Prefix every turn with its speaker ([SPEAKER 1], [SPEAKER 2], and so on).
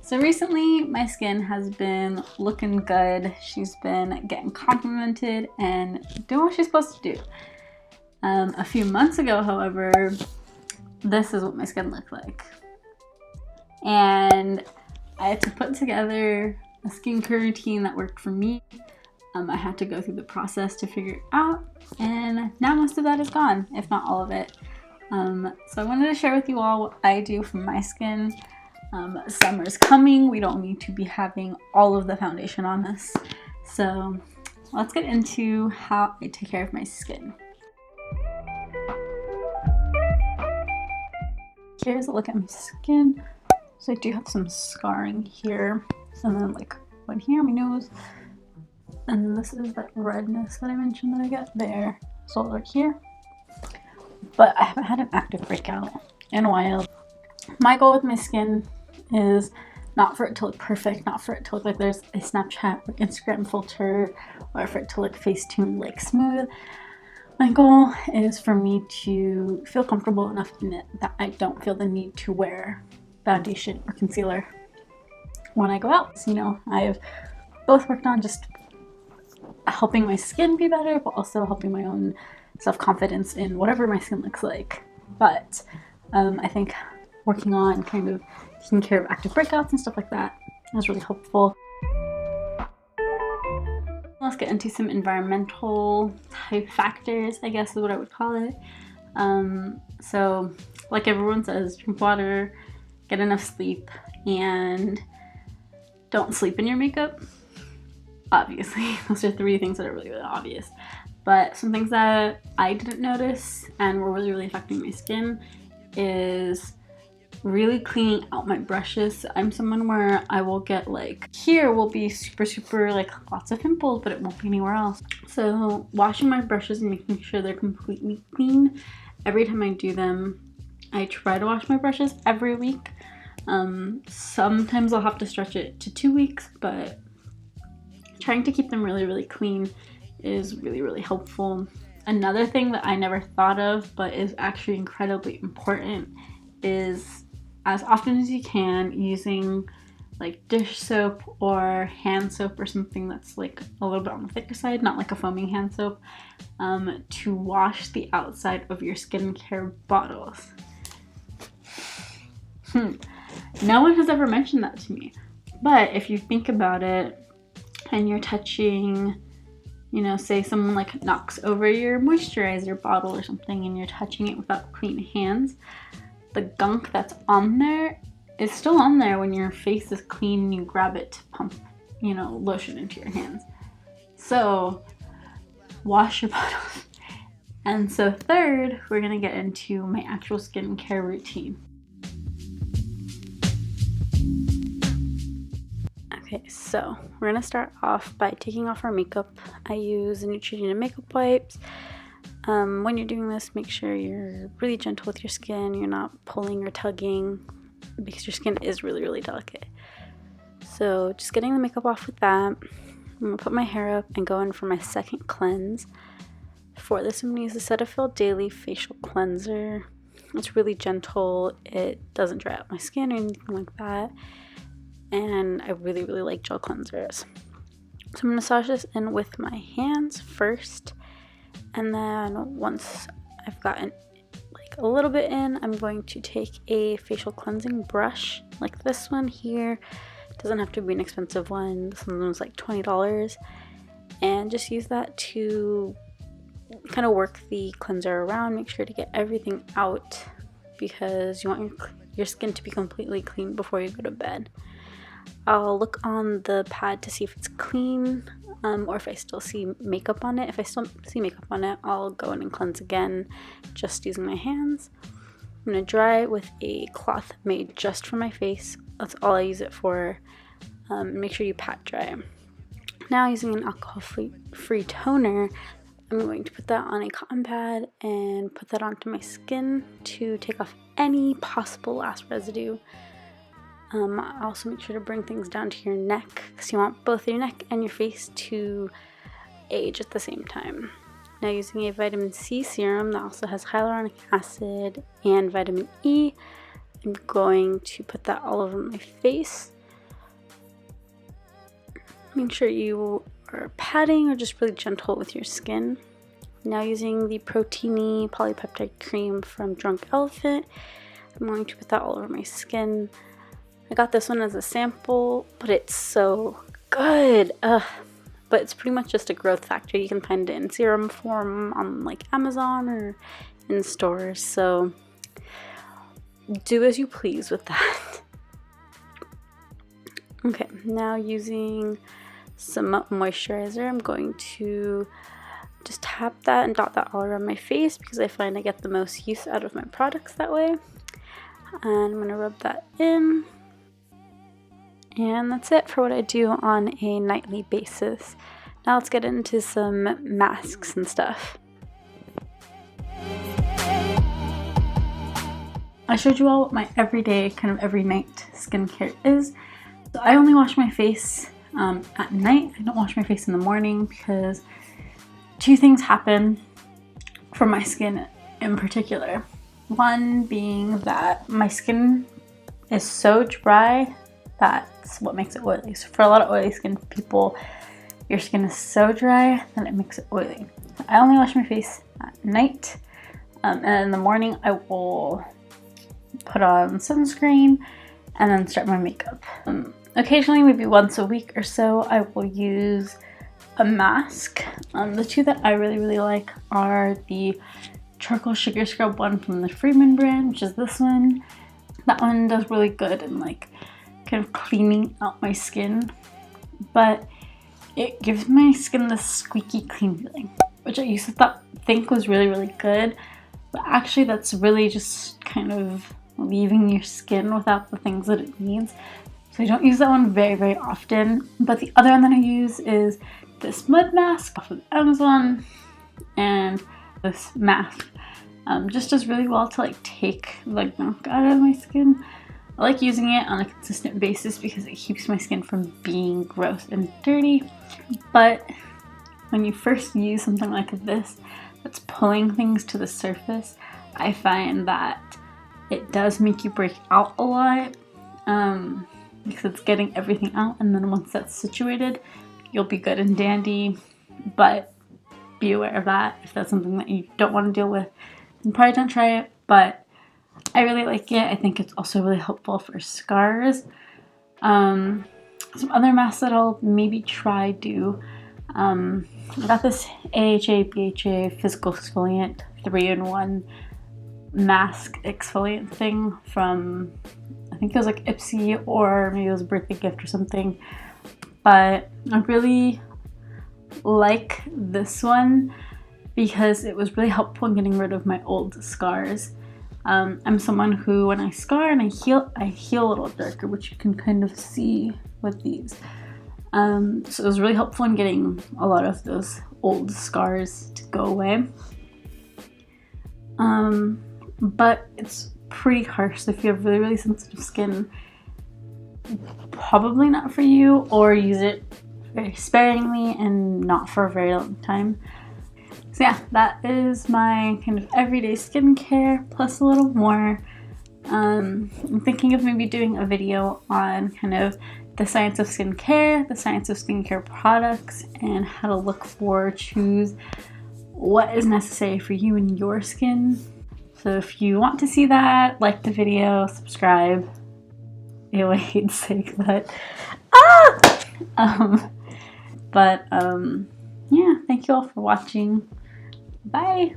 [SPEAKER 1] So recently my skin has been looking good. She's been getting complimented and doing what she's supposed to do. A few months ago, however, this is what my skin looked like. And I had to put together a skincare routine that worked for me. I had to go through the process to figure it out, and now most of that is gone, if not all of it. So I wanted to share with you all what I do for my skin. Summer's coming. We don't need to be having all of the foundation on us. So let's get into how I take care of my skin. Here's a look at my skin. So I do have some scarring here, and then like one here on my nose. And then this is that redness that I mentioned that I get there. So right here. But I haven't had an active breakout in a while. My goal with my skin is not for it to look perfect, not for it to look like there's a Snapchat or Instagram filter, or for it to look Facetune like smooth. My goal is for me to feel comfortable enough in it that I don't feel the need to wear foundation or concealer when I go out. So, you know, I've both worked on just helping my skin be better, but also helping my own self-confidence in whatever my skin looks like. But I think working on kind of taking care of active breakouts and stuff like that is really helpful. Let's get into some environmental type factors, I guess is what I would call it. So like everyone says, drink water, get enough sleep, and don't sleep in your makeup. Obviously, those are three things that are really, really obvious. But some things that I didn't notice and were really, really affecting my skin is really cleaning out my brushes. I'm someone where I will get like, here will be super like lots of pimples, but it won't be anywhere else. So washing my brushes and making sure they're completely clean. Every time I do them, I try to wash my brushes every week. Sometimes I'll have to stretch it to 2 weeks, but trying to keep them really, really clean is really, really helpful. Another thing that I never thought of, but is actually incredibly important, is as often as you can using like dish soap or hand soap or something that's like a little bit on the thicker side, not like a foaming hand soap, to wash the outside of your skincare bottles. No one has ever mentioned that to me, but if you think about it, and you're touching, you know, say someone like knocks over your moisturizer bottle or something and you're touching it without clean hands, the gunk that's on there is still on there when your face is clean and you grab it to pump, you know, lotion into your hands. So wash your bottles. And so third, we're gonna get into my actual skincare routine. Okay, so we're gonna start off by taking off our makeup. I use the Neutrogena makeup wipes. When you're doing this, make sure you're really gentle with your skin. You're not pulling or tugging because your skin is really, really delicate. So just getting the makeup off with that. I'm gonna put my hair up and go in for my second cleanse. For this, I'm gonna use the Cetaphil Daily Facial Cleanser. It's really gentle. It doesn't dry out my skin or anything like that. And I really, really like gel cleansers. So I'm going to massage this in with my hands first, and then once I've gotten like a little bit in, I'm going to take a facial cleansing brush like this one here. It doesn't have to be an expensive one. This one was like $20, and just use that to kind of work the cleanser around. Make sure to get everything out because you want your skin to be completely clean before you go to bed. I'll look on the pad to see if it's clean, or if I still see makeup on it. If I still see makeup on it, I'll go in and cleanse again, just using my hands. I'm going to dry it with a cloth made just for my face. That's all I use it for. Make sure you pat dry. Now, using an alcohol-free toner, I'm going to put that on a cotton pad and put that onto my skin to take off any possible last residue. I also make sure to bring things down to your neck because you want both your neck and your face to age at the same time. Now, using a vitamin C serum that also has hyaluronic acid and vitamin E, I'm going to put that all over my face. Make sure you are patting or just really gentle with your skin. Now using the Protini Polypoptide cream from Drunk Elephant, I'm going to put that all over my skin. I got this one as a sample, but it's so good. But it's pretty much just a growth factor. You can find it in serum form on like Amazon or in stores, so do as you please with that. Okay, now using some moisturizer, I'm going to just tap that and dot that all around my face because I find I get the most use out of my products that way. And I'm going to rub that in. And that's it for what I do on a nightly basis. Now let's get into some masks and stuff. I showed you all what my everyday, kind of every night skincare is. So I only wash my face at night. I don't wash my face in the morning because two things happen for my skin in particular. One being that my skin is so dry, that's what makes it oily. So for a lot of oily skin people, your skin is so dry that it makes it oily. So I only wash my face at night, and in the morning I will put on sunscreen and then start my makeup. Occasionally, maybe once a week or so, I will use a mask. The two that I really like are the charcoal sugar scrub one from the Freeman brand, which is this one. That one does really good in like kind of cleaning out my skin, but it gives my skin this squeaky clean feeling, which I used to think was really good, but actually that's really just kind of leaving your skin without the things that it needs. So I don't use that one very often. But the other one that I use is this mud mask off of Amazon, and this mask just does really well to like take the gunk out of my skin. I like using it on a consistent basis because it keeps my skin from being gross and dirty. But when you first use something like this that's pulling things to the surface, I find that it does make you break out a lot because it's getting everything out, and then once that's situated, you'll be good and dandy. But be aware of that. If that's something that you don't want to deal with, then probably don't try it. But I really like it. I think it's also really helpful for scars. Some other masks that I'll maybe try do. I got this AHA BHA Physical Exfoliant 3-in-1 mask exfoliant thing from, I think it was like Ipsy, or maybe it was a birthday gift or something. But I really like this one because it was really helpful in getting rid of my old scars. I'm someone who, when I scar and I heal a little darker, which you can kind of see with these. So it was really helpful in getting a lot of those old scars to go away. But it's pretty harsh, so if you have really sensitive skin, probably not for you, or use it very sparingly and not for a very long time. So yeah, that is my kind of everyday skincare plus a little more. I'm thinking of maybe doing a video on kind of the science of skincare, the science of skincare products, and how to look for, choose what is necessary for you and your skin. So if you want to see that, like the video, subscribe. Ew, I hate saying that. Yeah, thank you all for watching. Bye!